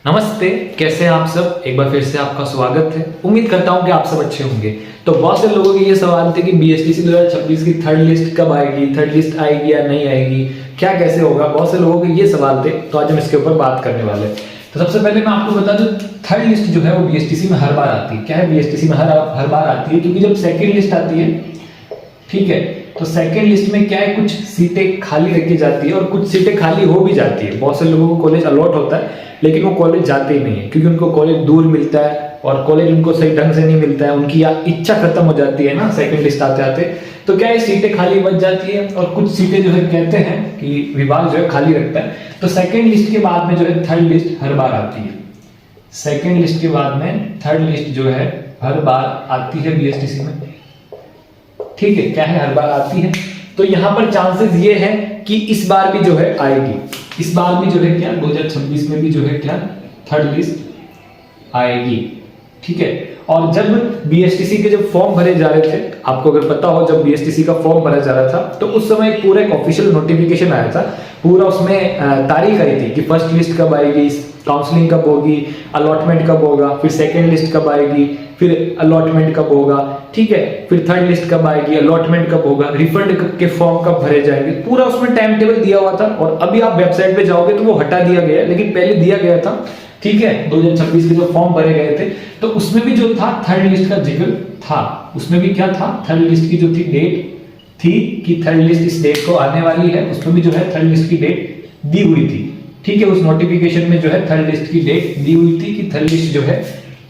नमस्ते, कैसे हैं आप सब। एक बार फिर से आपका स्वागत है। उम्मीद करता हूं कि आप सब अच्छे होंगे। तो बहुत से लोगों के ये सवाल थे कि बीएसटीसी 2026 की थर्ड लिस्ट कब आएगी, थर्ड लिस्ट आएगी या नहीं आएगी, क्या कैसे होगा। बहुत से लोगों के ये सवाल थे, तो आज हम इसके ऊपर बात करने वाले हैं। तो सबसे पहले मैं आपको बता दूं, थर्ड लिस्ट जो है वो बीएसटीसी में हर बार आती है। क्या है, बीएसटीसी में हर बार आती है, क्योंकि जब सेकेंड लिस्ट आती है, ठीक है, तो सेकेंड लिस्ट में क्या है, कुछ सीटें खाली रखी जाती है और कुछ सीटें खाली हो भी जाती है। बहुत से लोगों को कॉलेज अलॉट होता है, लेकिन वो कॉलेज जाते ही नहीं है, क्योंकि उनको कॉलेज दूर मिलता है और कॉलेज उनको सही ढंग से नहीं मिलता है। उनकी इच्छा खत्म हो जाती है ना सेकंड लिस्ट आते आते। तो क्या है, सीटें खाली बच जाती है और कुछ सीटें जो है कहते हैं कि विभाग जो है खाली रखता है। तो सेकंड लिस्ट के बाद में जो है थर्ड लिस्ट हर बार आती है। सेकंड लिस्ट के बाद में थर्ड लिस्ट जो है हर बार आती है बीएसटीसी में, ठीक है। क्या है, हर बार आती है। तो यहां पर चांसेस ये है कि इस बार भी जो है आएगी। इस बार भी जो है क्या, 2026 में भी जो है क्या, थर्ड लिस्ट आएगी, ठीक है। और जब बीएसटीसी के जब फॉर्म भरे जा रहे थे, आपको अगर पता हो, जब बीएसटीसी का फॉर्म भरा जा रहा था, तो उस समय पूरा एक ऑफिशियल नोटिफिकेशन आया था। पूरा उसमें तारीख आई थी कि फर्स्ट लिस्ट कब आएगी, काउंसलिंग कब होगी, अलॉटमेंट कब होगा, फिर सेकेंड लिस्ट कब आएगी, फिर अलॉटमेंट कब होगा, ठीक है, फिर थर्ड लिस्ट कब आएगी, अलॉटमेंट कब होगा, रिफंड के फॉर्म कब भरे जाएंगे। पूरा उसमें टाइम टेबल दिया हुआ था। और अभी आप वेबसाइट पे जाओगे तो वो हटा दिया गया, लेकिन पहले दिया गया था, ठीक है। 2026 के जो फॉर्म भरे गए थे, तो उसमें भी जो था थर्ड लिस्ट का जिक्र था। उसमें भी क्या था, थर्ड लिस्ट की जो थी डेट थी कि थर्ड लिस्ट इस डेट को आने वाली है। उसमें भी जो है थर्ड लिस्ट की डेट दी हुई थी, ठीक है। उस नोटिफिकेशन में जो है थर्ड लिस्ट की डेट दी हुई थी कि थर्ड लिस्ट जो है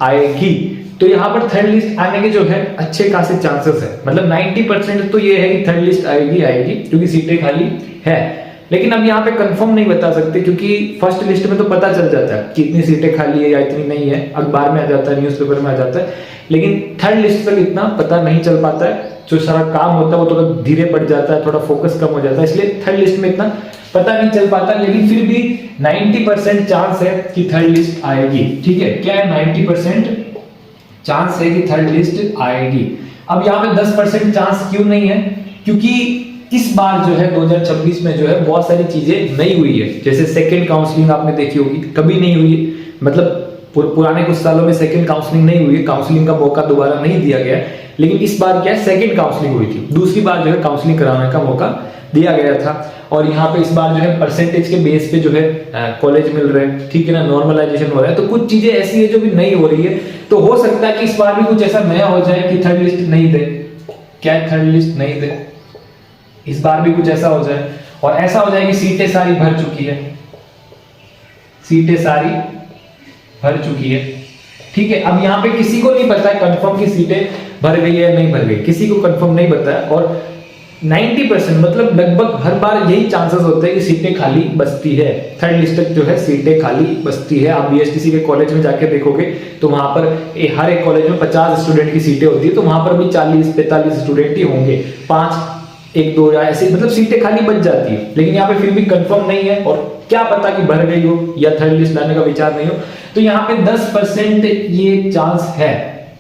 आएगी। तो यहाँ पर थर्ड लिस्ट आने के जो है अच्छे खासे चांसेस है। मतलब 90% तो ये है कि थर्ड लिस्ट आएगी, क्योंकि सीटें खाली है। लेकिन अब यहाँ पे कंफर्म नहीं बता सकते, क्योंकि फर्स्ट लिस्ट में तो पता चल जाता है कि इतनी सीटें खाली है या इतनी नहीं है, अखबार में आ जाता है, न्यूज़पेपर में आ जाता है। लेकिन थर्ड लिस्ट तक इतना पता नहीं चल पाता है। जो सारा काम होता है वो थोड़ा धीरे पड़ जाता है, थोड़ा फोकस कम हो जाता है, इसलिए थर्ड लिस्ट में इतना पता नहीं चल पाता। लेकिन फिर भी 90% चांस है कि थर्ड लिस्ट आएगी, ठीक है। क्या है, 90% चांस है कि थर्ड लिस्ट आएगी। अब यहाँ पे 10% चांस क्यों नहीं है, क्योंकि इस बार जो है 2026 में जो है बहुत सारी चीजें नहीं हुई है। जैसे सेकंड काउंसलिंग आपने देखी होगी, कभी नहीं हुई है। मतलब पुराने कुछ सालों में सेकंड काउंसलिंग नहीं हुई है, काउंसलिंग का मौका दोबारा नहीं दिया गया। लेकिन इस बार क्या है, सेकंड काउंसलिंग हुई थी, दूसरी बार जो है काउंसलिंग कराने का मौका दिया गया था। और यहाँ पे इस बार जो है परसेंटेज के बेस पे जो है कॉलेज मिल रहे हैं, ठीक है ना, नॉर्मलाइजेशन हो रहा है। तो कुछ चीजें ऐसी है जो भी नहीं हो रही है। तो हो सकता है कि इस बार भी कुछ ऐसा नया हो जाए कि थर्ड लिस्ट नहीं दे। क्या है, थर्ड लिस्ट नहीं दे, इस बार भी कुछ ऐसा हो जाए। और ऐसा हो जाए कि सीटें सारी भर चुकी है, सीटें सारी भर चुकी है, ठीक है। अब यहाँ पे किसी को नहीं पता है कंफर्म की सीटें भर गई है नहीं भर गई, किसी को कंफर्म नहीं पता है। और 90% मतलब लगभग हर बार यही चांसेस होते हैं कि सीटें खाली बचती है। थर्ड लिस्ट तक जो है सीटें खाली बचती है। आप बीएसटीसी के कॉलेज में जाके देखोगे तो वहां पर हर एक कॉलेज में 50 स्टूडेंट की सीटें होती है, तो वहां पर भी 40-45 स्टूडेंट ही होंगे, 5-1-2 या ऐसे, मतलब सीटें खाली बच जाती है। लेकिन यहाँ पे फिर भी कंफर्म नहीं है, और क्या पता कि भर गई हो या थर्ड लिस्ट लाने का विचार नहीं हो। तो यहाँ पे 10% ये चांस है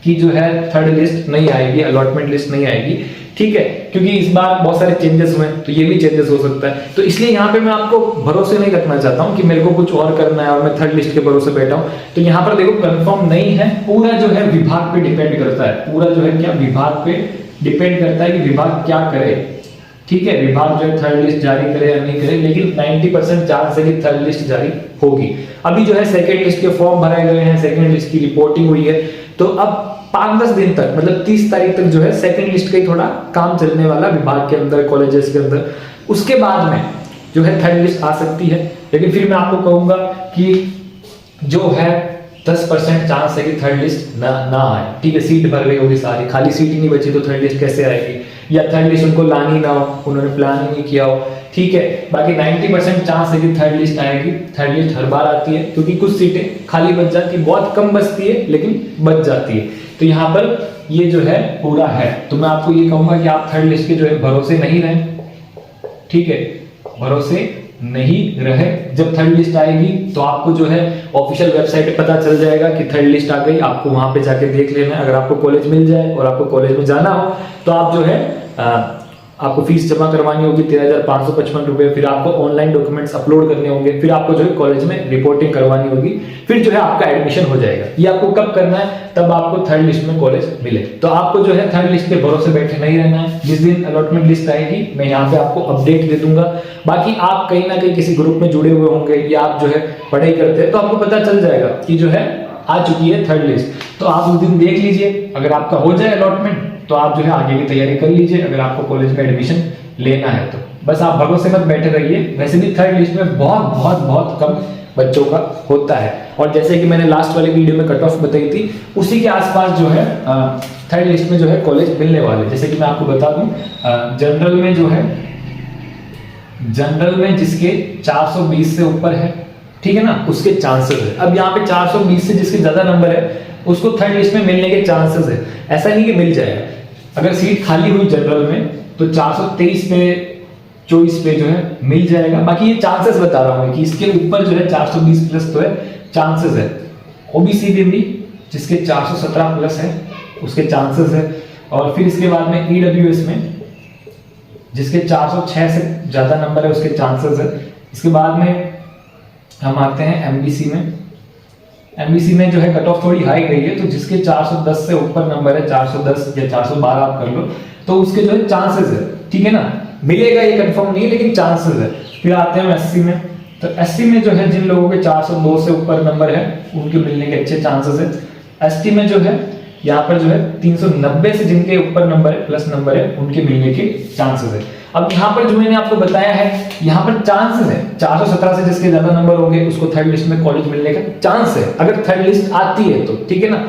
कि जो है थर्ड लिस्ट नहीं आएगी, अलॉटमेंट लिस्ट नहीं आएगी, ठीक है। क्योंकि इस बार बहुत सारे चेंजेस हुए, तो ये भी चेंजेस हो सकता है। तो इसलिए यहाँ पे मैं आपको भरोसे नहीं रखना चाहता हूँ कि मेरे को कुछ और करना है और मैं थर्ड लिस्ट के भरोसे बैठा हूँ। तो यहाँ पर देखो कंफर्म नहीं है, पूरा जो है विभाग पे डिपेंड करता है। पूरा जो है क्या, विभाग पे डिपेंड करता है कि विभाग क्या करे, ठीक है। विभाग जो है थर्ड लिस्ट जारी करे या नहीं करे, लेकिन 90% चांस है कि थर्ड लिस्ट जारी होगी। अभी जो है सेकेंड लिस्ट के फॉर्म भराए गए हैं, सेकेंड लिस्ट की रिपोर्टिंग हुई है। तो अब 5-10 दिन तक, मतलब 30 तारीख तक जो है सेकंड लिस्ट का ही थोड़ा काम चलने वाला विभाग के अंदर, कॉलेजेस के अंदर। उसके बाद में जो है थर्ड लिस्ट आ सकती है। लेकिन फिर मैं आपको कहूंगा कि जो है 10% चांस है कि थर्ड लिस्ट ना आए, ठीक है। सीट भर गई होगी सारी, खाली सीट ही नहीं बची, तो थर्ड लिस्ट कैसे आएगी, या थर्ड लिस्ट उनको लानी ना हो, उन्होंने प्लान ही नहीं किया हो, ठीक है। बाकी 90% चांस है कि थर्ड लिस्ट आएगी। थर्ड लिस्ट हर बार आती है, क्योंकि कुछ सीटें खाली बच जाती है, बहुत कम बचती है लेकिन बच जाती है। तो यहाँ पर ये जो है पूरा है। तो मैं आपको ये कहूंगा कि आप थर्ड लिस्ट के जो है भरोसे नहीं रहे, ठीक है, भरोसे नहीं रहे। जब थर्ड लिस्ट आएगी तो आपको जो है ऑफिशियल वेबसाइट पे पता चल जाएगा कि थर्ड लिस्ट आ गई। आपको वहां पे जाके देख लेना है। अगर आपको कॉलेज मिल जाए और आपको कॉलेज में जाना हो तो आप जो है आपको फीस जमा करवानी होगी 13,555 रुपए, फिर आपको ऑनलाइन डॉक्यूमेंट्स अपलोड करने होंगे, फिर आपको जो है कॉलेज में रिपोर्टिंग करवानी होगी, फिर जो है आपका एडमिशन हो जाएगा। ये आपको कब करना है? तब आपको थर्ड लिस्ट में कॉलेज मिले। तो आपको जो है थर्ड लिस्ट के भरोसे बैठे नहीं रहना है। जिस दिन अलॉटमेंट लिस्ट आएगी मैं यहाँ पे आपको अपडेट दे दूंगा। बाकी आप कहीं ना कहीं किसी ग्रुप में जुड़े हुए होंगे या आप जो है पढ़ाई करते हैं तो आपको पता चल जाएगा कि जो है आ चुकी है थर्ड लिस्ट। तो आप उस दिन देख लीजिए, अगर आपका हो जाए अलॉटमेंट तो आप जो है आगे की तैयारी कर लीजिए, अगर आपको कॉलेज में एडमिशन लेना है तो। बस आप भरोसे मत बैठे रहिए। वैसे भी थर्ड लिस्ट में बहुत बहुत बहुत कम बच्चों का होता है, और जैसे कि मैंने लास्ट वाले वीडियो में कट ऑफ बताई थी, उसी के आसपास जो है थर्ड लिस्ट में जो है कॉलेज मिलने वाले। जैसे कि मैं आपको बता दूं, जनरल में जो है, जनरल में जिसके 420 से ऊपर है, ठीक है ना, उसके चांसेस है। अब यहाँ पे 420 से जिसके ज्यादा नंबर है उसको थर्ड लिस्ट में मिलने के चांसेस है। ऐसा नहीं कि मिल जाएगा। अगर सीट खाली हुई जनरल में तो 423 पे 24 पे जो है मिल जाएगा। बाकी ये चांसेस बता रहा हूँ कि इसके ऊपर जो है 420 प्लस तो है, चांसेस है। ओबीसी में भी जिसके 417 प्लस है उसके चांसेस है। और फिर इसके बाद में ईडब्ल्यूएस में जिसके 406 से ज्यादा नंबर है उसके चांसेस है। इसके बाद में हम आते हैं एमबीसी में। एमबीसी में जो है कट ऑफ थोड़ी हाई गई है, तो जिसके 410 से ऊपर नंबर है, 410 या 412 आप कर लो, तो उसके जो है चांसेस है, ठीक है ना। मिलेगा ये कंफर्म नहीं, लेकिन चांसेस है। फिर आते हैं एससी में। तो एससी में जो है जिन लोगों के 402 से ऊपर नंबर है उनके मिलने के अच्छे चांसेस है। एसटी में जो है यहाँ पर जो है 390 से जिनके ऊपर नंबर है, प्लस नंबर है, उनके मिलने के चांसेस है। अब यहाँ पर जो मैंने आपको बताया है, यहाँ पर चांसेस है 417 से जिसके ज्यादा नंबर होंगे उसको थर्ड लिस्ट में कॉलेज मिलने का चांस है, अगर थर्ड लिस्ट आती है तो, ठीक है ना।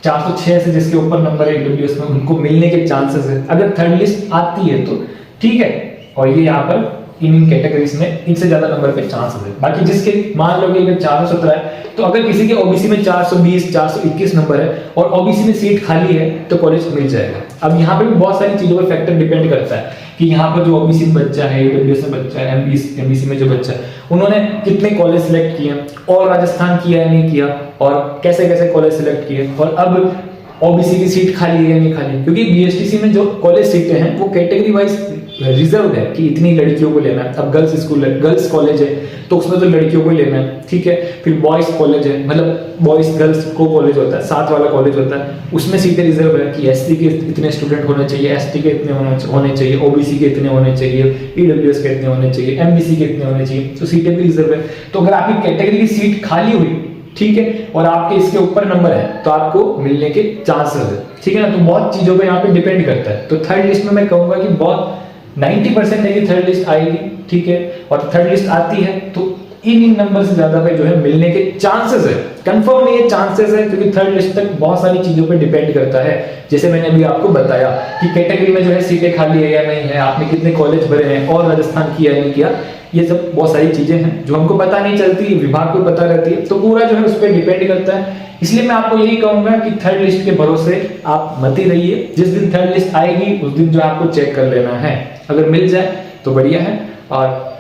406 से जिसके ऊपर नंबर है ईडब्ल्यूएस में उनको मिलने के चांसेस है, अगर थर्ड लिस्ट आती है तो, ठीक है। और ये यहाँ पर इन कैटेगरीज में इनसे ज्यादा नंबर पे चांसेस है। बाकी जिसके मान लो कि अगर 417 है तो अगर किसी के ओबीसी में 420 421 नंबर है और ओबीसी में सीट खाली है तो कॉलेज मिल जाएगा। अब यहाँ पे भी बहुत सारी चीजों पर फैक्टर डिपेंड करता है कि यहाँ पर जो ओबीसी में बच्चा है, ईडब्ल्यूएस में बच्चा है, एमबीसी में जो बच्चा है, उन्होंने कितने कॉलेज सिलेक्ट किए और राजस्थान किया या नहीं किया, और कैसे कैसे कॉलेज सिलेक्ट किए, और अब ओबीसी की सीट खाली है या नहीं खाली। क्योंकि बीएसटीसी में जो कॉलेज सीटें हैं वो कैटेगरी वाइज रिजर्व है कि इतनी लड़कियों को लेना है। अब गर्ल्स स्कूल है, गर्ल्स कॉलेज है तो उसमें तो लड़कियों को लेना है, ठीक है। फिर बॉयज कॉलेज है, मतलब बॉयज गर्ल्स को कॉलेज होता है, साथ वाला कॉलेज होता है, उसमें सीटें रिजर्व है कि एससी के इतने स्टूडेंट होने चाहिए, एसटी के इतने होने चाहिए, ओबीसी के इतने होने चाहिए, ईडब्ल्यूएस के इतने होने चाहिए, एमबीसी के इतने होने चाहिए, तो सीटें भी रिजर्व है। तो अगर आपकी कैटेगरी की सीट खाली हुई, ठीक है, और आपके इसके ऊपर नंबर है तो आपको मिलने के चांसेस है, ठीक है ना। तो बहुत चीजों पे यहाँ पे डिपेंड करता है। तो थर्ड लिस्ट में मैं कहूंगा कि बहुत 90% है कि थर्ड लिस्ट आएगी, ठीक है। और थर्ड लिस्ट आती है तो इन नंबर से ज्यादा पे जो है मिलने के चांसेस है, कंफर्म नहीं है, चांसेस है, क्योंकि थर्ड लिस्ट तक बहुत सारी चीजों पे डिपेंड करता है। जैसे मैंने अभी आपको बताया कि कैटेगरी में जो है सीटें खाली है या नहीं है, आपने कितने कॉलेज भरे हैं और राजस्थान किया या नहीं किया, ये सब बहुत सारी चीजें हैं जो हमको पता नहीं चलती, विभाग को पता रहती है। तो पूरा जो है उस पर डिपेंड करता है। इसलिए मैं आपको यही कहूंगा कि थर्ड लिस्ट के भरोसे आप मत ही रहिए। जिस दिन थर्ड लिस्ट आएगी उस दिन जो आपको चेक कर लेना है, अगर मिल जाए तो बढ़िया है, और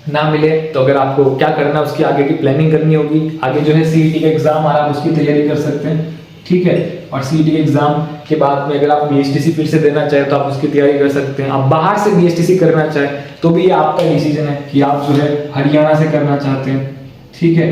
ना मिले तो अगर आपको क्या करना है उसकी आगे की प्लानिंग करनी होगी। आगे जो है सीईटी का एग्जाम आ रहा है, उसकी तैयारी कर सकते हैं, ठीक है। और सीईटी के एग्जाम के बाद में अगर आप बीएसटीसी फिर से देना चाहे तो आप उसकी तैयारी कर सकते हैं। आप बाहर से बीएसटीसी करना चाहे तो भी ये आपका डिसीजन है कि आप जो है हरियाणा से करना चाहते हैं, ठीक है,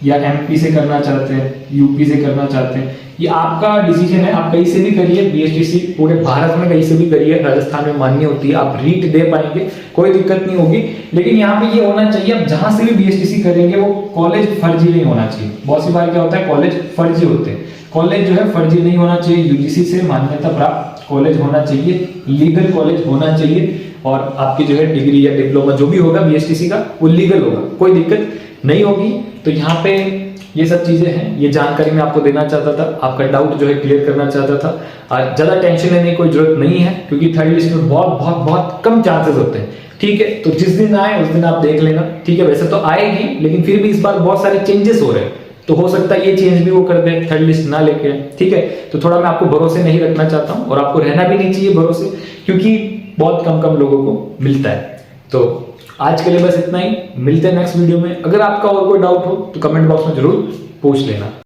या एमपी से करना चाहते हैं, यूपी से करना चाहते हैं, ये आपका डिसीजन है। आप कहीं से भी करिए बीएसटीसी, पूरे भारत में कहीं से भी करिए, राजस्थान में मान्य होती है, आप रीट दे पाएंगे, कोई दिक्कत नहीं होगी। लेकिन यहाँ पे ये होना चाहिए, आप जहां से भी बीएसटीसी करेंगे वो कॉलेज फर्जी नहीं होना चाहिए। बहुत सी बार क्या होता है, कॉलेज फर्जी होते हैं। कॉलेज जो है फर्जी नहीं होना चाहिए, यूजीसी से मान्यता प्राप्त कॉलेज होना चाहिए, लीगल कॉलेज होना चाहिए, और आपकी जो है डिग्री या डिप्लोमा जो भी होगा बीएसटीसी का वो लीगल होगा, कोई दिक्कत नहीं होगी। तो यहाँ पे ये सब चीजें हैं, ये जानकारी मैं आपको देना चाहता था, आपका डाउट जो है क्लियर करना चाहता था। ज्यादा टेंशन लेने की कोई जरूरत नहीं है, क्योंकि थर्ड लिस्ट में बहुत बहुत बहुत कम चांसेस होते हैं, ठीक है। तो जिस दिन आए उस दिन आप देख लेना, ठीक है। वैसे तो आएगी, लेकिन फिर भी इस बार बहुत सारे चेंजेस हो रहे हैं, तो हो सकता है ये चेंज भी वो कर दे, थर्ड लिस्ट ना लेके, ठीक है। तो थोड़ा मैं आपको भरोसे नहीं रखना चाहता हूँ, और आपको रहना भी नहीं चाहिए भरोसे, क्योंकि बहुत कम कम लोगों को मिलता है। तो आज के लिए बस इतना ही, मिलते हैं नेक्स्ट वीडियो में। अगर आपका और कोई डाउट हो तो कमेंट बॉक्स में जरूर पूछ लेना।